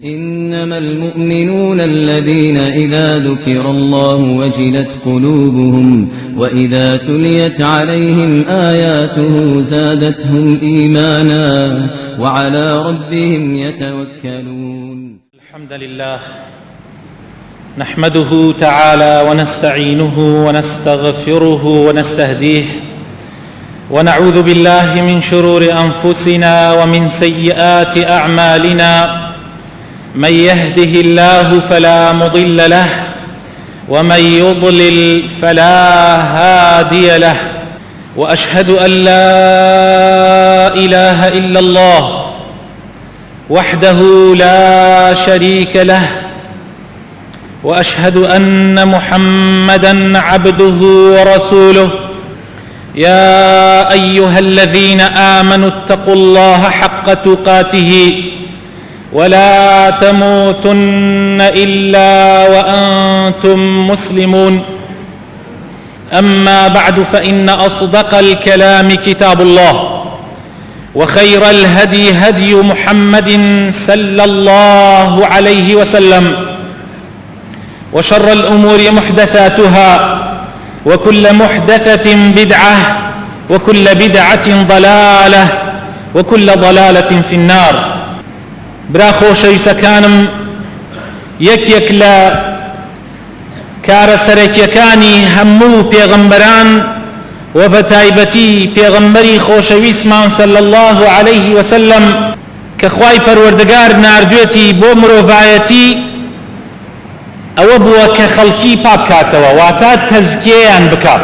إنما المؤمنون الذين إذا ذكر الله وجلت قلوبهم وإذا تليت عليهم آياته زادتهم إيمانا وعلى ربهم يتوكلون. الحمد لله نحمده تعالى ونستعينه ونستغفره ونستهديه ونعوذ بالله من شرور أنفسنا ومن سيئات أعمالنا. من يهده الله فلا مضل له ومن يضلل فلا هادي له، وأشهد أن لا إله إلا الله وحده لا شريك له، وأشهد أن محمدًا عبده ورسوله. يا أيها الذين آمنوا اتقوا الله حق تقاته ولا تموتن إلا وأنتم مسلمون. أما بعد، فإن أصدق الكلام كتاب الله، وخير الهدي هدي محمد صلى الله عليه وسلم، وشر الأمور محدثاتها، وكل محدثة بدعة، وكل بدعة ضلالة، وكل ضلالة في النار. برا خۆشەویستەکانم، یەکێک لە کارە سەرەکیەکانی هەموو پێغەمبەران و بەتایبەتی پێغەمبەری خۆشەویستمان صلی الله عليه وسلم کە خوای پەروەردگار ناردوێتی بۆ مرۆڤایەتی، ئەوە بووە کە خەڵکی پاکاتەوە، واتە تەزکیەیان بکات.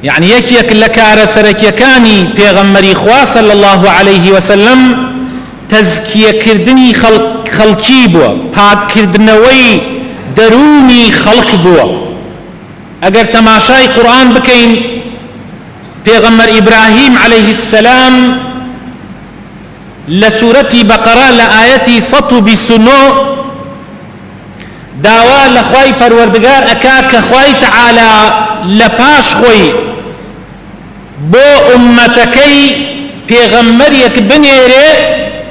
یعنی یەکێک لە کارە سەرەکیەکانی پێغەمبەری خوا صلی الله عليه وسلم تەزکیەکردنی خەڵکی بووە، پاککردنەوەی دەرونی خەڵک بووە. ئەگەر تەماشای قورئان بکەین، پێغەمبەر ئیبراهیم عەلەیه السەلام لە سوورەتی بەقەرە لە ئاەتی 129 داوا لە خوای پەروەردگار ئەکا کە خوای تەعالا لە پاش خۆی بۆ ئومەتەکەی پێغەمبەرێک بنێرێ،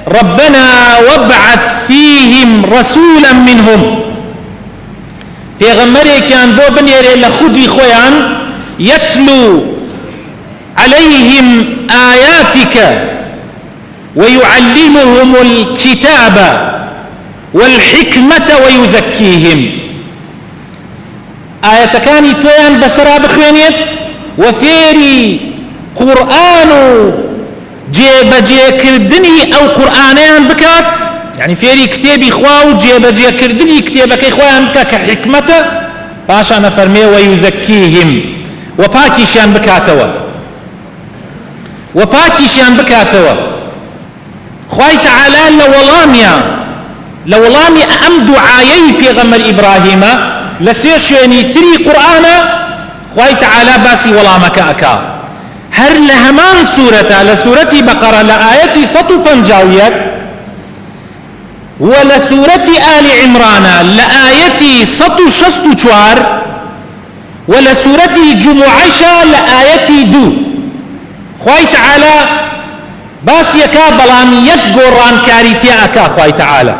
ربنا وابعث فيهم رسولا منهم، پێغەمبەرێکیان بۆ بنێرێ لە خودی خۆیان، يتلو عليهم آياتك ويعلمهم الكتاب والحكمة ويزكيهم. آياتكاني تویان بسرا بخوێنێت و فێری قورئان و جێبەجێکردنی ئەو قورئانەیان بکات، یعنی فێری کتێبی خوا و جێبەجێکردنی کتێبەکەی خۆیان بکات کە حکمەتە. پاشان ئەفەرمێ وەیوزەکیهم، و پاکیشیان بکاتەوە، و پاکیشیان بکاتەوە. خوای تەعالا لە وەڵامی ئەم دوعایەی پێغەمبەر ئیبراهیمە لە سێ شوێنی تری قورئانە خوای تەعالا باسی وەڵامەکە ئەکا. هەر لە هەمان سوورەتە، لە سوورەتی بەقەرە لە ئاەتی 151 و لە سوورەتی ئالی عیمرانە لە ئاەتی 164 و لە سوورەتی جوموعەشە لە ئاەتی 2 خوای تەعالا باسیەکە، بەڵام یەک گۆڕانکاری تێ ئەکا خوای تەعالا.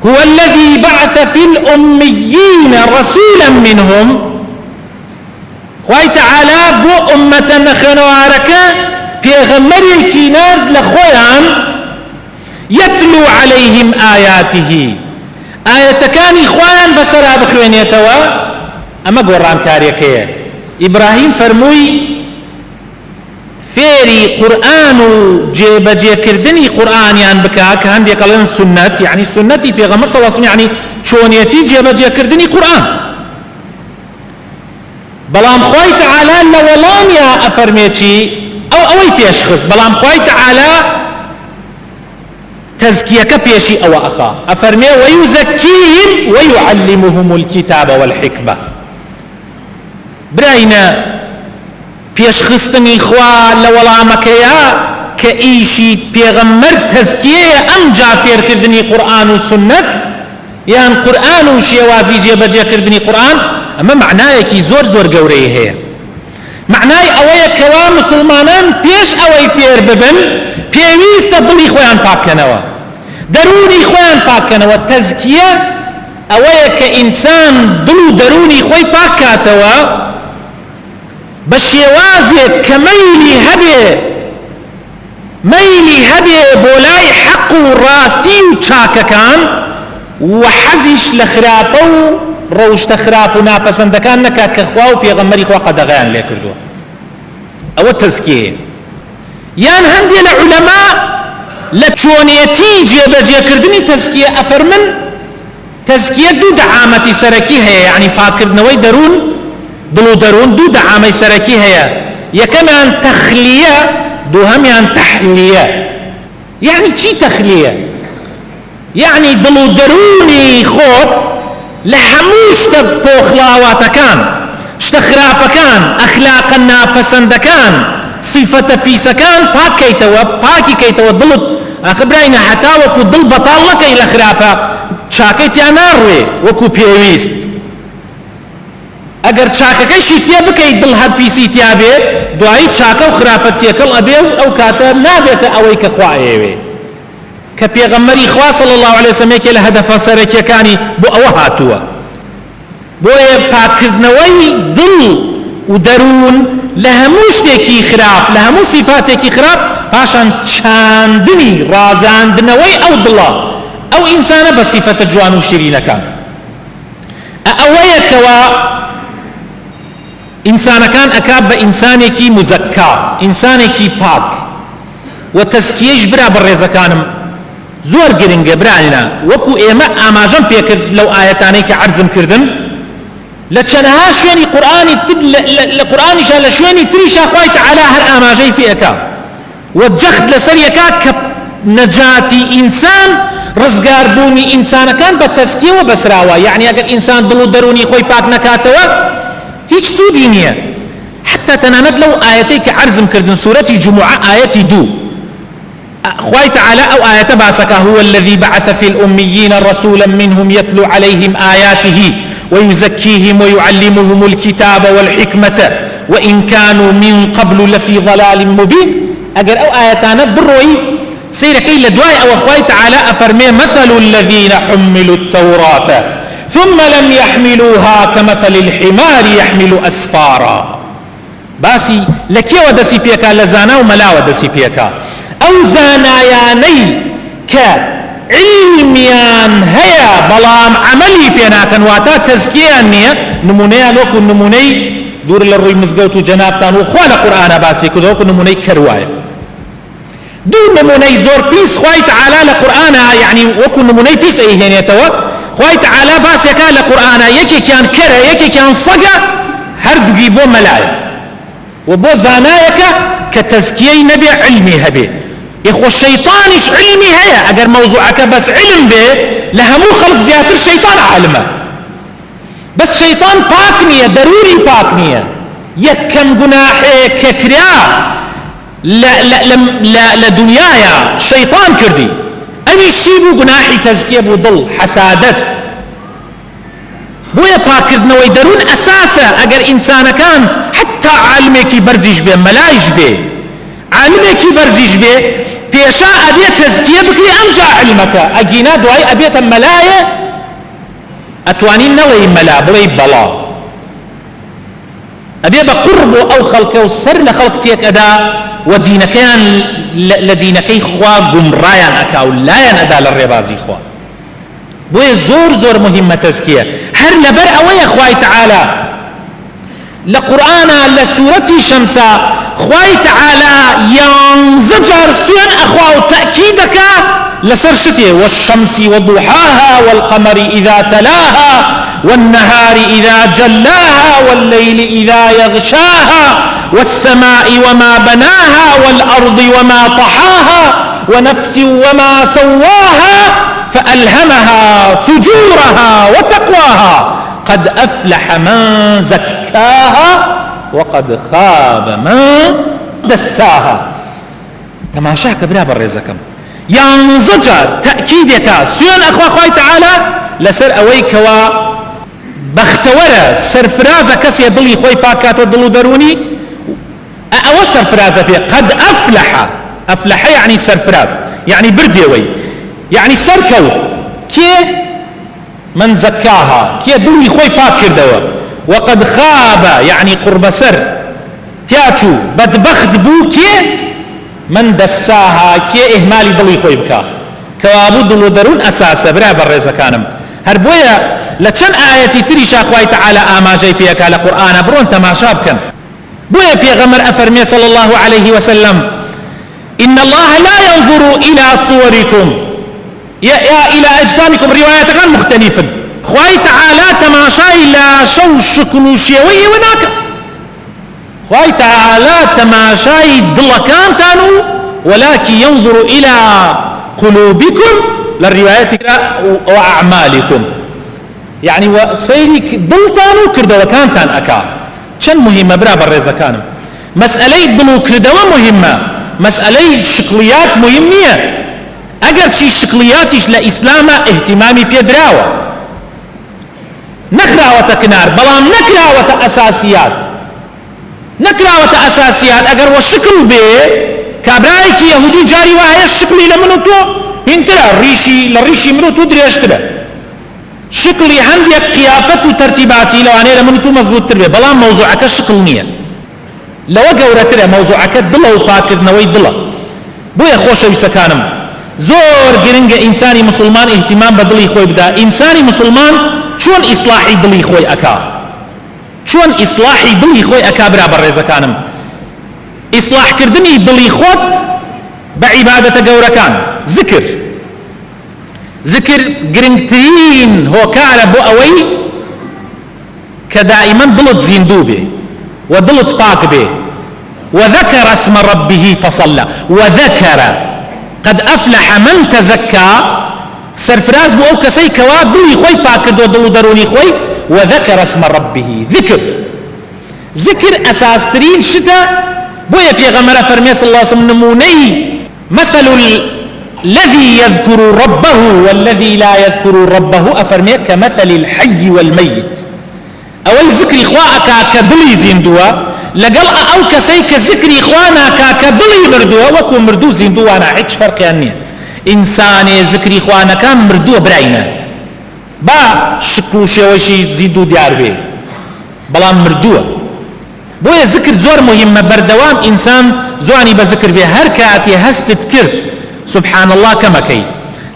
هو الذي بعث في الأميين رسولا منهم. خوای تەعالا بۆ ئومەتە نەخێنەوارەکە پێغەمبەرێکی نارد لە خۆیان، يتلو عليهم آياته، ئاەتەکانی خۆیان بەسەرا بخوێنێتەوە. ئەمە گۆڕانکاریەکەیە. ئیبراهیم فەرمووی فێری قورئان و جێبەجێکردنی قورئانیان بکا، کە هەندێک ئەڵێن سنەت، یعنی سنەتی پێغەمبەر صلی الله علیه وسلم، یعنی چۆنیەتی جێبەجێکردنی قورئان. بەڵام خوای تەعالا لە وەڵامیا ئەفەرمێتی ئەوەی پێشخست، بەڵام خوای تەعالا تەزکیەکە پێشی ئەوە ئەخا. ئەفەرمێ وەیوزەکیهم وەیعەلمهم الکتاب والحکمە. براینە پێشخستنی خوا لە وەڵامەکەیە کە ئیشی پێغەمبەر تەزکیەیە، ئەمجا فێرکردنی قورئان و سنەت، یان قورئان و شێوازی جێبەجێکردنی قورئان. ئەمە معنایەکی زۆر زۆر گەورەی هەیە. معنای ئەوەیە کەوا مسلمانان پێش ئەوەی فێر ببن پێویستە دڵی خۆیان پاکەنەوە، دەرونی خۆیان پاکەنەوە. تەزکیە ئەوەیە کە ئینسان دڵ و دەرونی خۆی پاک کاتەوە بە شێوازێک کە مەیلی هەبێ بۆ لای حەق و ڕاستی و چاکەکان و حەزیش لە خراپە و ڕەوشتە خراپ و ناپەسەندەکان نەکا کە خوا و پێغەمبەری خوا قەدەغەیان لێ کردووە. ئەوە تەزکیەیە. یان هەندێک لە عولەما لە چۆنێتی جێبەجێکردنی تەزکیە ئەفەرمن تەزکیە دوو دەعامەتی سەرەکی هەیە، یعنی پاکردنەوەی دەروون دڵ و دەروون دوو دەعامەی سەرەکی هەیە. یەکەمیان تەخلیە، دووهەمیان تەحلیە. یعنی چی تەخلیە؟ یعنی دڵ و دەرونی خۆت لە هەموو شتە پۆخڵاواتەکان، شتە خراپەکان، ئەخلاقە ناپەسەندەکان، سیفەتە پیسەکان پاکی کەیتەوە. دڵت ئاخە براینە هەتا وەکو دڵ بەتاڵ نەکەی لە خراپە چاکەی تیا ناڕوێ وەکو پێویست. ئەگەر چاکەکەشی تێ بکەیت دڵ هەر پیسی تیا بێ، دوایی چاکە و خراپەت تێکەڵ ئەبێ و ئەو کاتە نابێتە ئەوەی کە خوا ئەیەوێ. کە پێغەمبەری خوا صلی الله علیه وسلم یەکێ لە هەدەفە سەرەکیەکانی بۆ ئەوە هاتووە. بۆیە پاکردنەوەی دڵ و دەروون لە هەموو شتێکی خراپ، لە هەموو سیفاتێکی خراپ، پاشان چاندنی ڕازاندنەوەی ئەو دڵە ئەو ئینسانە بە سیفەتە جوان و شیرینەکان. ئەوەیەکەوە ئینسانەکان ئەکا بە ئینسانێکی مزەکا، ئینسانێکی پاک. و تەزکیەش برا بەڕێزەکانم زۆر گرنگە برانینا، وەکو ئێمە ئاماژەم پێکرد لەو ئاەتانەی کە عەرزم کردن لە چەندەها شوێنی قورئانی لە قورئانیشا لە شوێنی تریشا خوای تەعالی هەر ئاماژەی پێەکا و جەخت لەسەر یەکا کە نەجاتی ئینسان، ڕزگاربوونی ئینسانەکان بە تەزکیەوە بەسراوە. یعنی ئەگەر ئینسان دڵ و دەرونی خۆی پاک نەکاتەوە هیچ سوودی نییە. حتى تەنانەت لەو ئاەتەی کە عەرزم کردن سوورەتی جوموعە ئاەتی 2 خوای تعالى أو آية باسك هو الذي بعث في الأميين رسولا منهم يتلو عليهم آياته ويزكيهم ويعلمهم الكتاب والحكمة وإن كانوا من قبل لفي ضلال مبين. أجر أو آياتنا بروي سير كي لدواء أو خوي تعالى أفرمي مثل الذين حملوا التوراة ثم لم يحملوها كمثل الحمار يحمل أسفارا. باسي لكي ودسي بيكا لزانا وملا ودسي بيكا أو زانایانەی کە علمیان هەیە بەڵام عەمەلی پێناکەن واتە تەزکیەیان نییە، نمونەیان وەکو نمونەی دوور لە ڕووی مزگەوت و جەنابتان و خوا لە قورئانە باسی کردووە وەکو نمونەی کەروایە. دوو نمونەی زۆر پیس خوای تەعالی لە قورئانە، یعنی وەکو نمونەی پیس ئەیهێنێتەوە. خوای تەعالی باسێکا لە قورئانە یەکێکیان کەرە یەکێکیان سەگە، هەردووگی بۆ مەلایە و بۆ زانایەکە کە تەزکیەی نەبێ علمی هەبێ. إخوة الشيطانش علمي هيا أجر موضوعك بس علم به لهمو خلق زياتر شيطان عالمة، بس شيطان باكنية ضروري باكنية. يكم جناحي ككريا لا دنيايا شيطان كردي أبي الشيبو جناحي تزكية بضل حسادت بويا باكردنا ويدرون أساسا أجر إنسان كان حتى عالمك برزيش به ملايش به عالمك برزيش به پێشا ئەبێت تەزکیە بکری ئەمجا علمەکە ئەگینا دوای ئەبێتە مەلایە ئەتوانین نەڵێی مەلا بڵێی بەڵا ئەبێ بە قورب و ئەو خەڵکە و سەر لە خەڵک تێک ئەدا و دینەکەیان لە دینەکەی خوا گومڕایان ئەکا و لایەن ئەدا لە ڕێبازی خوا. بۆیە زۆر زۆر مهمە تەزکیە. هەر لەبەر ئەوەیە خوای تەعالی لە قورئانە لە سوورەتی شەمسە خوای تەعالی 11 جار سوێن ئەخوا و تەئکیدەکە لەسەر شتێ والشەمس وضحاها والقمر إذا تلاها والنهار إذا جلاها والليل إذا يغشاها والسماء وما بناها والأرض وما طحاها ونفس وما سواها فألهمها فجورها وتقواها قد أفلح من زكاها وقد خاب من دساها. تماشاك برا بالرزقم 11 جار تأكيدك سوين أخوة خوي تعالى لسر أويكوا بختورة سرفرازة كسي ضلي خوي باكات ودلو دروني أو سرفرازة فيه قد أفلح. أفلح يعني سرفراز يعني برديوي يعني سەرکەوت کێ من زەکاها کێ دڵی خۆی پاک کردەوە وقد خاب يعني قرب سر تياتشو بدبخت بو كي من دساها كي إهمالي دلي خوي بكا كوابو دلو درون أساسا برا برزا كانم هربويا لچن آياتي تريش أخوي تعالى آماجي فيك على قرآن برون تماشا بكن بويا بيغمر أفرمي صلى الله عليه وسلم إن الله لا ينظر إلى صوركم يا إلى أجسامكم رواية كان مختلفة خوي تعالى تماشا إلى شو شكل شيوي وناك خوي تعالى تماشا دلكان تانو ولكن ينظر إلى قلوبكم للروايات وأعمالكم يعني وسيرك دلتانو كردوا كان تان أكا چن مهمة برا برزا كانم مسألة دلو كردوا مهمة مسألة شكليات مهمية اگر چی شکلیاتش لإسلام اهتمامي بيدراوة نكراوة كنار بلام نكراوة أساسيات اگر وشكل بي كابرايك يهودي جاري وهي الشكلي لمنو تو هنترا للريشي منو تو دريشترا شكلي عندي قيافة ترتيباتي لو أنا لمنو تو مزبوط تربي بلام موضوعك الشكل نية لو قورترا موضوعك دلا وفاكر نوي دلا بويا خوش ويسكانم زور گرنگ انسانی مسلمان اهتمام بدلی خوی بدا انسانی مسلمان چون اصلاحی دلی خوی اکا چون اصلاحی دلی خوی اکا برا برزکانم اصلاح کردنی دلی خود بعبادت گورکان ذکر گرنگترین هو کار بو اوی كدائما دلت زندو به ودلت باك به وذكر اسم ربه فصلى وذكر قد أفلح من تزكى سرفراز بو أو كسي كوا دلي خوي باكردو دلو دروني خوي وذكر اسم ربه ذكر أساس ترين شتا بويا بيغمر فرمي صلى الله عليه وسلم نموني مثل الذي يذكر ربه والذي لا يذكر ربه أفرمي كمثل الحي والميت أول ذكر إخواءك كدلي زندوا لقل أو كسي كذكر إخوانا كدلي مردوا وكو مردو زندوانا عيش فرق يعني إنساني ذكر إخوانا كان مردو براينا با شكو شوشي زندو ديار بي بلا مردو بويا ذكر زور مهمة بردوام إنسان زواني بذكر بي هر كاتي هستت كرت سبحان الله كما كي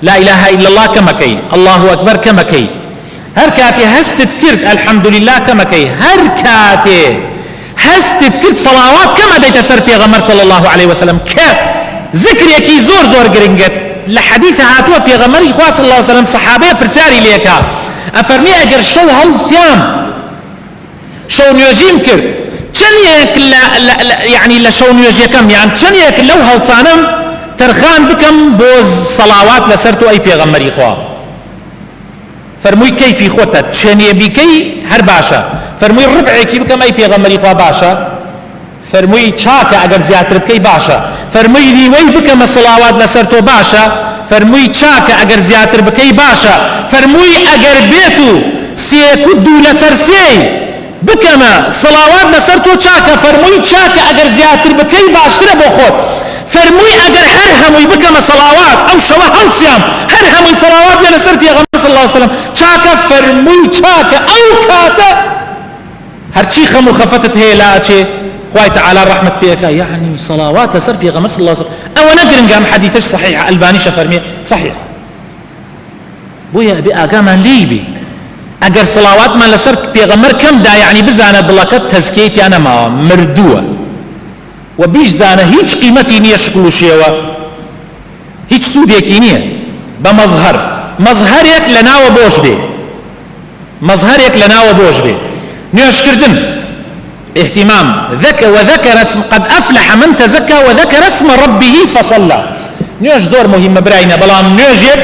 لا إله إلا الله كما كي الله أكبر كما كي هر كاتي هستت كرت الحمد لله كما كي هر كاتي هستت كرت صلوات كما ديت سر بيغمر صلى الله عليه وسلم ذكر يكي زور قرنجت لحديث هاتوا بيغمر إخوة صلى الله عليه وسلم صحابي برساري ليكا أفرمي أجر شو هل سيام شو نيوجيم كرت چنيك يعني لشو نيوجي كم يعني چنيك لو هل صانم ترخان بكم بوز صلوات لسرتو أي بيغمر إخوة فرموي كيفي خوتا چنيه بكي هر باشا فرموي ربعي كي بكم اي پیغمبري خوا باشا فرموي چاكا اگر زياتر بكي باشا فرموي ريوي بكم صلاوات لسرتو باشا فرموي چاكا اگر زياتر بكي باشا فرموي اگر بيتو سيكدو لسر سي بكم صلاوات لسرتو چاكا فرموي چاكا اگر زياتر بكي باشتر بخوت فرموي اگر هر هموي بكم صلاوات او شوا هل سيام هر هموي صلاوات لسر پیغمبر صلى الله عليه وسلم چاكا فرموي چاكا او كاتا هرچی خم و خفتت هي لا أشي خوي تعالى رحمة بيك يعني صلوات سر في غمر صلى الله عليه وسلم أو نقرن قام حديثش صحيح ألباني شفرمي صحيح بويا بأقام ليبي أجر صلوات ما لسر في غمر كم دا يعني بزانا بلاكت تزكيتي أنا ما مردوة وبيش زانا هيج قيمتي نية شكل شيوا هيج سوديكي نية مظهرك لنا وبوش بي مظهرك لنا وبوش بي نيوش كردن اهتمام وذكر اسم قد أفلح من تزكى وذكر اسم ربه فصلى نيوش زور مهم براينا بلام نيوشيك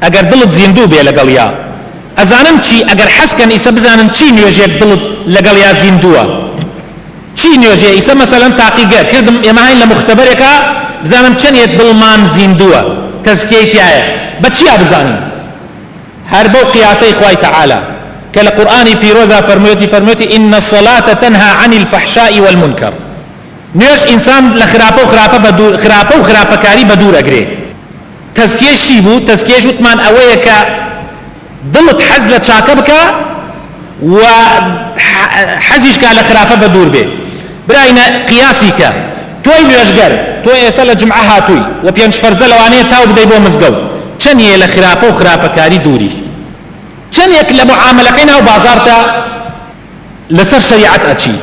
اگر دلت زيندو بي لقليا ازانم چي اگر حسكن إسا بزانم چي نيوشيك دلت لقليا زيندوا چي نيوشيك إسا مثلا تاقيقا كردم يماهين لمختبرك بزانم چنيت دلمان زيندوا تزكيتي آية بچيا بزانم هربو قياسي خواي تعالى كالقرآن بيروزا فرميتي إن الصلاة تنهى عن الفحشاء والمنكر نيش إنسان لخرابة وخرابة كاري بدور أجري تزکیەشی بوو تزکیەش وتمان ئەوەیە کە دڵت حەز لە چاکە بکە و حەزیش کا لە خراپە بە دوور بێ. براینە قیاسی کە تۆی نوێژگەر تۆ ئێستا لە جمعە هاتووی و پێنج فەرزە لەوانەیە تاو بدەی بۆ مزگەوت، چەندیە لە خراپە و خراپەکاری دووری، چەندێک لە معاملەکەی ناو بازارتە لەسەر شەریعەت ئەچی،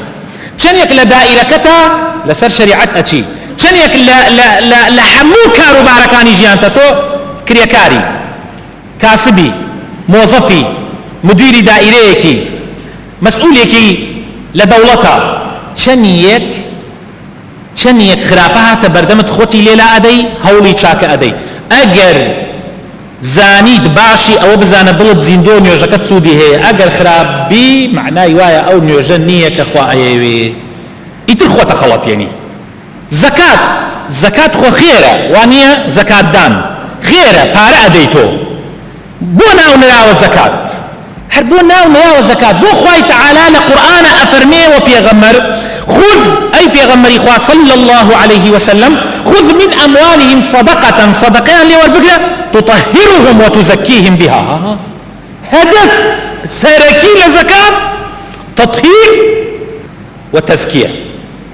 چەندێک لە دائیرەکەتە لەسەر شەریعەت ئەچی، چەندێک لە هەموو کاروبارەکانی ژیانتە تۆ کرێکاری، کاسبی، مۆزەفی، مدیری دائیرەیەکی، مەسئولێکی لە دەوڵەتە، چەندێک خراپە هاتە بەردەمت خۆتی لێلا ئەدەی هەوڵی چاکە ئەدەی. ئەگەر زانیت باشی ئەوە بزانە دڵت زیندۆ نوێژەکەت سوودی هەیە، ئەگەر خراپبی معنای وایە ئەو نوێژە نییە کە خوا ئەیەوێ، ئیتر خۆتە خەڵەتێنی. زەکات خۆ خێرە، وانییە زەکاتدان خێرە، پارە ئەدەی تۆ، بۆ ناو نراوە زەکات، هەر بۆ ناو نراوە زەکات، بۆ خوای تەعالا لە قورئانە ئەفەرمێوە پێغەمبەر خذ أي پیغمبری خوا صلى الله عليه وسلم خذ من أموالهم صدقة صدقان لي والبقرة تطهرهم وتزكيهم بها. هدف سركي لزكاة تطهير وتزكية.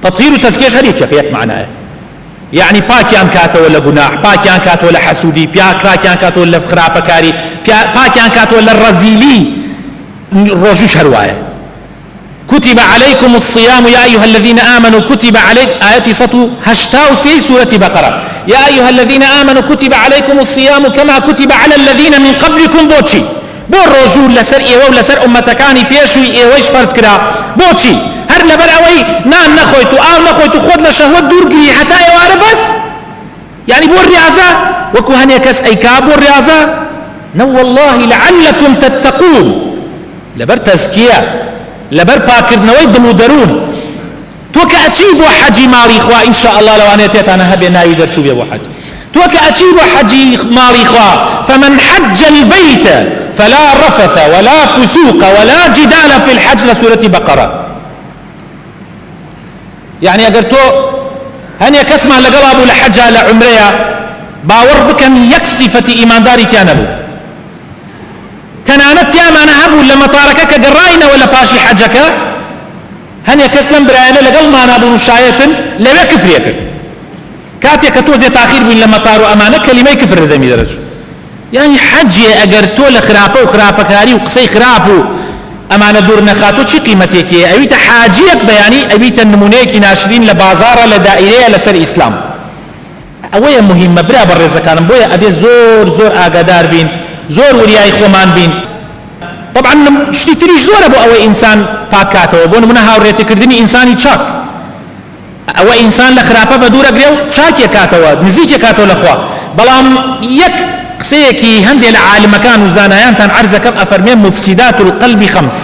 تطهير وتزكية شريك شقيق معناه، يعني باكيان كاتو ولا جناح، باكيان كاتو ولا حسودي، باكيان كاتو ولا خرافكاري، باكيان كاتو ولا الرزيلي رجوش هروايه. كتب عليكم الصيام يا أيها الذين آمنوا كتب عليكم آياتي سطو هشتاو سي سورة بقرة يا أيها الذين آمنوا كتب عليكم الصيام كما كتب على الذين من قبلكم بوشي بو الرجول لسر إيوه لسر أمتكاني بيشوي إيوهش فرز كرا بوشي هر لبر أوي نان نخويتو نخويتو خود لشهوة دور قري حتى يوار بس يعني بو الرياضة وكو هنيا كس أيكا بو الرياضة نو والله لعلكم تتقون لبر تزكية لبر پاکردنەوەی دڵ و دەروون. تۆ کە ئەچی بۆ حەجی ماڵی خوا ئینشاء الله لەوانەیە تێتانە هەبێ ناوی دەرچوو بێ بۆ حەج، تۆ کە ئەچی بۆ حەجی ماڵی خوا فمن حج البيت فلا رفث ولا فسوق ولا جدال في الحج لسورة بقرة. يعني ئەگەر تۆ هەنێ کەسمان لەگەڵا بوو لە حەجا لە عومرەیە باوەڕ بکەن یەک سیفەتی ئیمانداری تیا نەبوو، تەنانەت تیامانە هەبوو لە مەتارەکە کە گەڕاینەوە لە پاشی حەجەکە هەنێ کەس لەم برایانە لەگەڵمانە بوون و شایەتن لەوێ کفرێ کرد، کاتێک کە تۆزێ تاخیر بووین لە مەتار و ئەمانە کەلیمەی کفر دەمی دەرەچوو. یعنی حەجێ ئەگەر تۆ لە خراپە و خراپەکاری و قسەی خراپ و ئەمانە دوور نەخاتۆ چی قیمەتێکیە؟ ئەویتە حاجیەک بەیانی، ئەویتە نمونەیەکی ناشرین لە بازارە لە دائیرەیە لەسەر ئیسلام. ئەوەیە مهمە برا بەڕێزەکانم، بۆیە ئەبێ زۆر ئاگادار بین، زۆر وریای خۆمان بین. طبعا شتی تریش زۆرە بۆ ئەوەی ئینسان پاکاتەوە، بۆ نمونە هاوڕێتیکردنی ئینسانی چاک، ئەوە ئینسان لە خراپە بە دوورەگرێ و چاکێک کاتەوە نزیکێک کاتەوە لەخوا. بەڵام یەک قسەیەکی هەندێک لە عالمەکان و زانایانتان عەرزەکەم ئەفەرمێن مفسیدات القلب خەمس،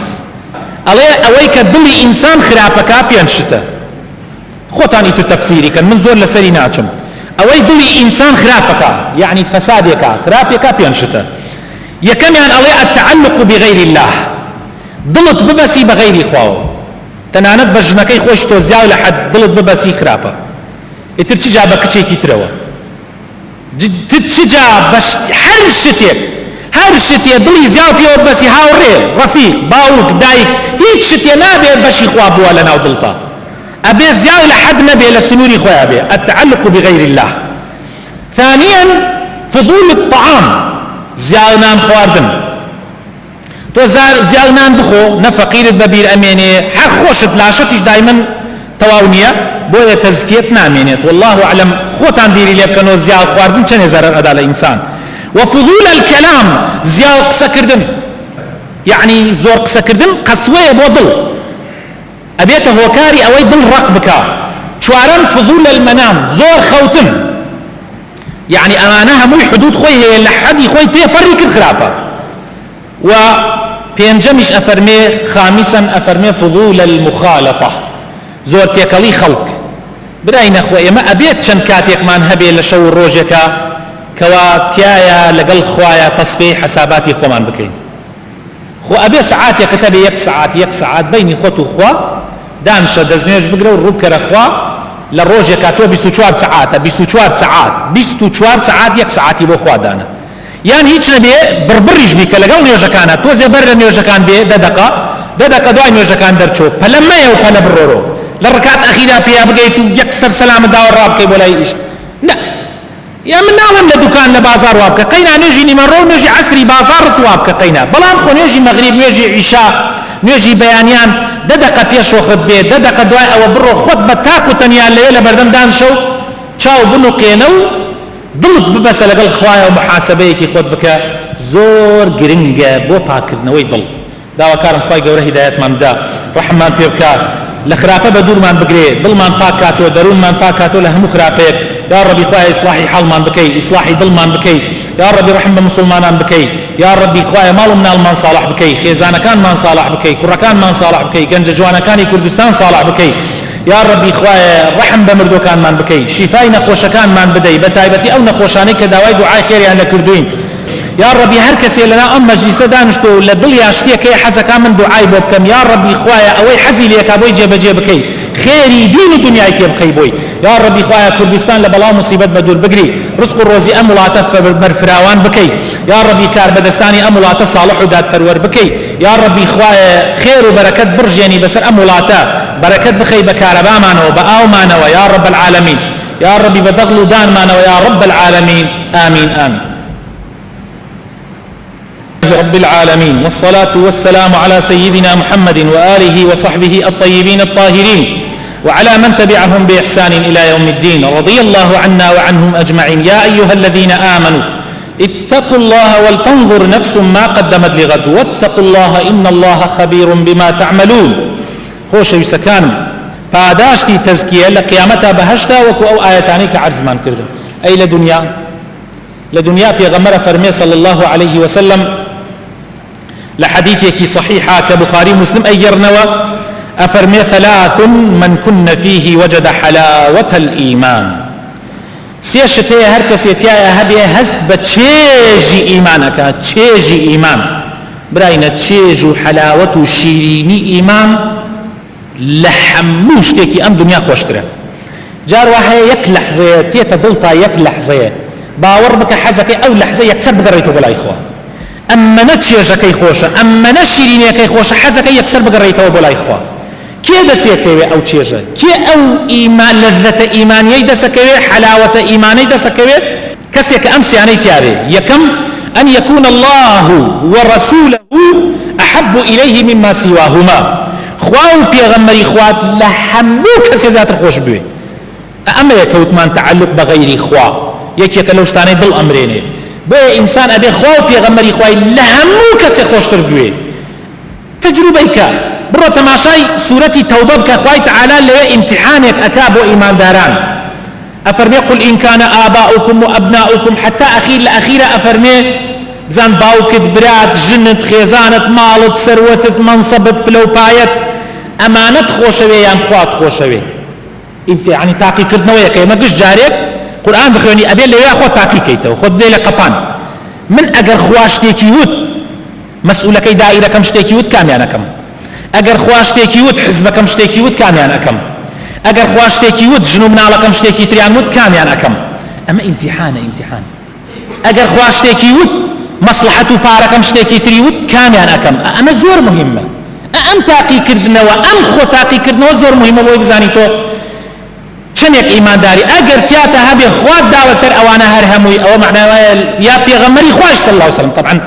ئەڵێ ئەوەی کە دڵی ئینسان خراپەکە پێنج شتە، خۆتان ئیتر تەفسیری کەن من زۆر لەسەری ناچم. ئەوەی دڵی ئینسان خراپەکە یعنی فەسادێکە خراپێکە پێنج شتە. یەکەمیان ئەڵێ التعلق بغير الله، دڵت ببەسی بە غەیری خواوە، تەنانەت بە ژنەکەی خۆش تۆ زیاو لە حەد دڵت ببەسی خراپە، ئیتر چجا بە کچێکی ترەوە، چجا بە هەر شتێ دڵی زیاو پێوە بەسی، هاوڕێ، ڕەفیق، باوک، دایک، هیچ شتێ نابێت بەشی خوا بووە لە ناو دڵتا، ئەبێ زیاو لە حەد نەبێ لە سنووری خۆیان بێ. التعلق بغير الله. ثانيا فضول الطعام، زیاو نان خواردن، تۆ زیاو نان بخۆ نەفەقیرت بەبیر ئەمێنێ، هەر خۆشت لاشەتیش دایمەن تەواو نییە، بۆیە تەزکیەت نامێنێت. والله ئەعلەم خۆتان بیری لێ بکەنەوە زیاو خواردن چەندێ زەرەر ئەدا لە ئینسان. وفضول الكلام، زیاو قسەکردن، یعنی زۆر قسەکردن قەسوەیە بۆ دڵ، ئەبێتە هۆکاری ئەوەی دڵ ڕق بکە. چوارەم فضول المەنام، زۆر خەوتن، يعني ئەمانە هەمووی حدود خۆی هەیە، لە حەدی خۆی تێپەڕی کرد خراپە. و پێنجەمیش ئەفەرمێ خامسا ئەفەرمێ فضول المخالطة، زۆر تێکەڵی خەڵک. برای نەخۆ ئێمە ئەبێت چەند کاتێکمان هەبێ لە شەو ڕۆژێکە کەوا تایە لەگەڵ خوایە تەصفیه حساباتی خۆمان بکەین. خۆ ئەبێ سعاتێکە تەبێ یەک سعات بینی خۆت و خوا دانشە دەستنوێژ بگرە و ڕوو بکەرە خوا لروجك تو 24 ساعات 24 ساعات 24 ساعات 1 ساعتي بو خوادانا يعني هیچ نبي بربريش بك لقل نيوجكانا تو زبر نيوجكان بي ددقه دوای نيوجكان درچو فلما يو فلا برورو لركات اخيرا بيا بقيتو يكسر سلام داور راب كي بولاي ايش لا يا من ناوم لدكان لبازار وابك قينا نجي نمرو نجي عصري بازار توابك قينا بلان خو نجي مغرب نجي عشاء نجي بيانيان ددقه بيش وخد بي ددقه دوای او برو خد بتاكو تنيا الليله بردم دان شو چاو بنو قينو ضلت ببس لقل خوايا ومحاسبيكي خد بك زور گرنگه بو پاکردنەوەی دڵ داواکارم خوای گەورە هیدایەتمان بدا ڕەحممان پێ بکات لە خراپە بە دوورمان بگرێ دڵمان پاک کاتەوە دەروونمان پاک کاتەوە لە هەموو خراپەیەک یا ڕەبی خوایە ئیسلاحی حاڵمان بکەی ئیسلاحی دڵمان بکەی یا ڕەبی ڕەحم بە موسڵمانان بکەی یا ڕەبی خوایە ماڵ و مناڵمان ساڵح بکەی خێزانەکانمان ساڵح بکەی کوڕەکانمان ساڵح بکەی گەنجە جوانەکانی کوردستان ساڵح بکەی یا ربی خوایە ڕەحم بە مردوەکانمان بکەی شیفای نەخۆشەکانمان بدەی بە تایبەتی ئەو نەخۆشانەی کە داوای دوعای خێریان لەکردوین یا ربی هەر کەسێ لەنا ئەم مەجلیسە دانیشتۆ لە دڵیا شتێکەیە حەزەکان من دوعای بۆ بکەم یا ربی خوایە ئەوەی حەزی لێکا بۆی جێبەجێ بکەی خێری دین و دنیای تێ بخەی بۆی یا ربی خوایە کوردستان لە بەڵاو مصیبەت بە دوور بگری ڕزق و ڕۆزی ئەم وڵاتە بەرفراوان بکەی یا ربی کاربەدەستانی ئەم وڵاتە ساڵح و دادپەروەر بکەی یا ربی خوایە خێر و بەرەکەت بڕژێنی بەسەر ئەم وڵاتە بەرەکەت بخەی بە کارەبامانەوە بە ئاومانەوە یا رب العالمین یا ربی بە دەغڵ و دانمانەوە یا رب العالمین آمین آمین رب العالمين والصلاة والسلام على سيدنا محمد وآله وصحبه الطيبين الطاهرين وعلى من تبعهم بإحسان إلى يوم الدين رضي الله عنا وعنهم أجمعين يا أيها الذين آمنوا اتقوا الله ولتنظر نفس ما قدمت لغد واتقوا الله إن الله خبير بما تعملون خوش يسكانم پاداشتی تزکیه لقیامتا بهشتا وكو او آیتانی که عرضمان کردم ای لدنیا پیغمبر فرمی صلی الله علیه وسلم لحديثك صحيحة كبخاري مسلم أيرنوا أفرمي 3 من كن فيه وجد حلاوة الإيمان سيشتي هركس يتيايا هدي هست بتشيجي إيمانك تشيجي إيمان براينا تشيجو حلاوة شيريني إيمان لحموشتكي أم دنيا خوشترا جار واحد يك لحظة تيتا دلتا يك لحظة باور بك حزك أو لحظة يكسب بقريتو بلا إخوة أما نتشيجكي خوشة أما نشيرينيكي خوشة حزك يكسر بقريتو بلا إخوة كي دسيكي أو تشيجة كي أو إيمان لذة إيماني دسكي حلاوة إيماني دسكي كسيك أمسي عني تياري يكم أن يكون الله ورسوله أحب إليه مما سواهما خواو بيغمري خوات لحمو كسي ذات الخوش بوي أما يكوت من تعلق بغير خوا يكيك لوشتاني دل أمريني بو إنسان أبي خوا بيغمري خواي لهمو كسي خوشتر بوي تجربة كا برو تماشاي سورة توبة بك خواي تعالى لي امتحانك أكابو إيمان داران أفرمي قل إن كان آباؤكم وأبناؤكم حتى أخير لأخير أفرمي بزان باوكت برات جنت خيزانت مالت سروتت منصبت بلوبايت أمانت خوشوي يان خوات خوشوي انت يعني تاقي كردنوية كي ما قش جاريك قرآن بخواني أبي اللي ياخو تاقي كيتو خد دي لقطان من أجر خواشتيكي ود مسؤولة كي دائرة كم شتيكي ود كام يعني كم أجر خواشتيكي ود حزب كم شتيكي ود كام يعني كم أجر خواشتيكي ود جنوبنا على كم شتيكي تريان ود كام يعني كم أما امتحان أجر خواشتيكي ود مصلحة بارا كم شتيكي تريود كام يعني كم أما زور مهمة أم تاقي كردنا وأم خو تاقي كردنا زور مهمة بو بزاني تو چنك إيمان داري أجر تياتا هبي خوات داوة سر أوانا هرهموي أو معناه يا بيغمري خواش صلى الله عليه وسلم طبعا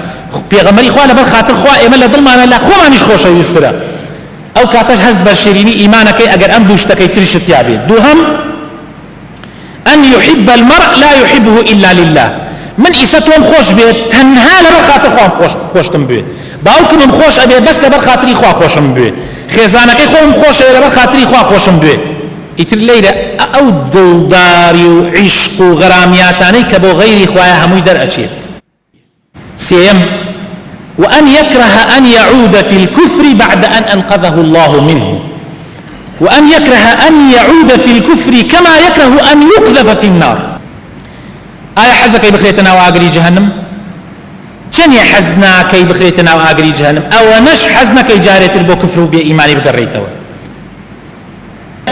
بيغمري خوانا بالخاطر خوا إيمان لدل معنا لا خوا ما نش خوش يسترا أو كاتش هز برشيريني إيمانك أجر أم دوشتكي تريش التيابي دوهم أن يحب المرء لا يحبه إلا لله من إيساتهم خوش بيت تنها لبر خاطر خوام خوشتم بيت باوكم خوش أبي بس لبر خاطري خوا خوشم بيت خيزانك خوام خوش لبر خاطري خوا خوشم بيت يتر ليلة أو دلداري وعشق وغرامياتاني كبو غيري خوايا هموي در أشيت سيم وأن يكره أن يعود في الكفر بعد أن أنقذه الله منه وأن يكره أن يعود في الكفر كما يكره أن يقذف في النار آية حزك بخريتنا وآقري جهنم چني حزنا كي بخريتنا وآقري جهنم أو نش حزنا كي جاريت البو كفر وبي إيماني بقريتوا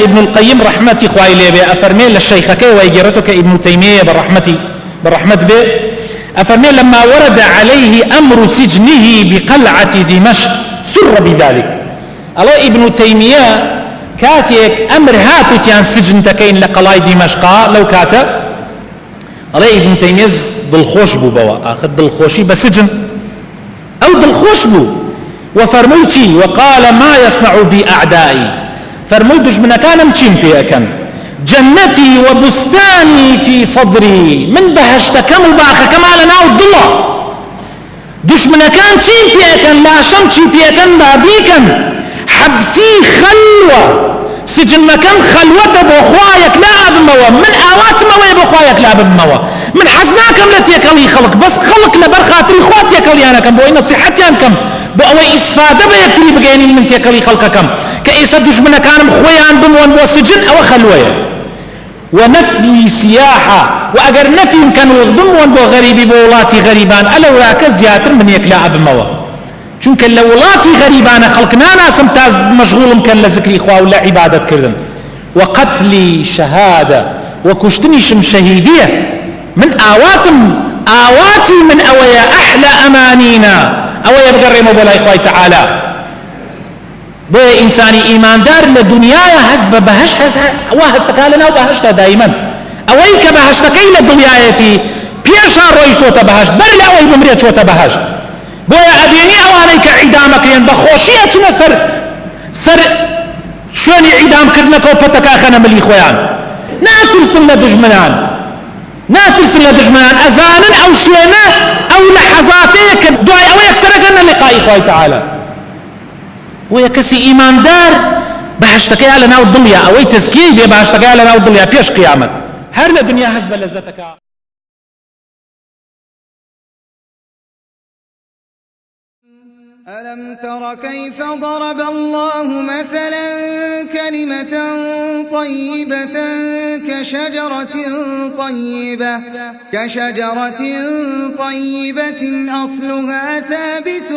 ابن القيم رحمتي خوای لێبێ ئەفەرمێ لە شەیخەکەی وەیگێڕێتەوە کە ابن تەیمیە بەڕەحمەت بێ أفرمي لما ورد عليه أمر سجنه بقلعة دمشق سر بذلك الله ابن تيمية كاتيك أمر هاتوتيان سجن تكين لقلاي دمشق لو كاتا الله ابن تيمية دلخوش بو بوا آخذ دلخوشي بسجن أو دلخوش بو وفرموتي وقال ما يصنع بي أعدائي فرموت دجمنا كان مچين بيأكن جنتي وبستاني في صدري من بهشتكم وباخكم على ناو الضلة دشمنا كان چين بيأكن لا شم چين بيأكن بابيكن حبسي خلوة سجن مكان خلوة بخوايك لا أبموا من آوات موي بخوايك لا أبموا من حزناكم لتيكلي خلق بس خلق لبرخاتري خوات يكلي أنا كم بوين نصيحتي أنكم بأوي إسفادة بيكتري بجانين من تيكلي خلقكم كإيسا دشمنا كان مخويان بموان بوسجن أو خلوة ونفي سياحة وأجر نفي كانوا يخدمون بو غريبي بولاتي غريبان ألا وراك زياتر من يكلا أبموا چونك لولاتي غريبان خلقنا ناس متاز مشغول كان لذكر إخوة ولا عبادة كردن وقتلي شهادة وكشتني شم شهيدية من آواتي من أويا أحلى أمانينا أويا بقرموا بلا إخوة تعالى بو إنساني إيمان دار لدنيا حسب بهش وهستكالنا وبهشتا دائما أويك بهشتكي لدنيايتي بيشا رويشتوتا بهشت بل أوي بمريتشوتا بهشت بويا أبيني أوانيك عدامك ين بخوشية سر شوني عدام كرنك وبتكا خنا ملي خويان ناترسل لدجمنان أزانا أو شوينة أو لحظاتك دعي أويك سرقنا لقاء إخوة تعالى بويا كسي إيمان دار بهشتكي على ناو الضليا أوي تزكيه بيه بهشتكي على ناو الضليا بيش قيامت هر لدنيا حسب لذتك ألم تر كيف ضرب الله مثلا كلمة طيبة كشجرة طيبة أصلها ثابت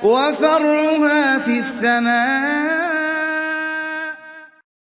وفرعها في السماء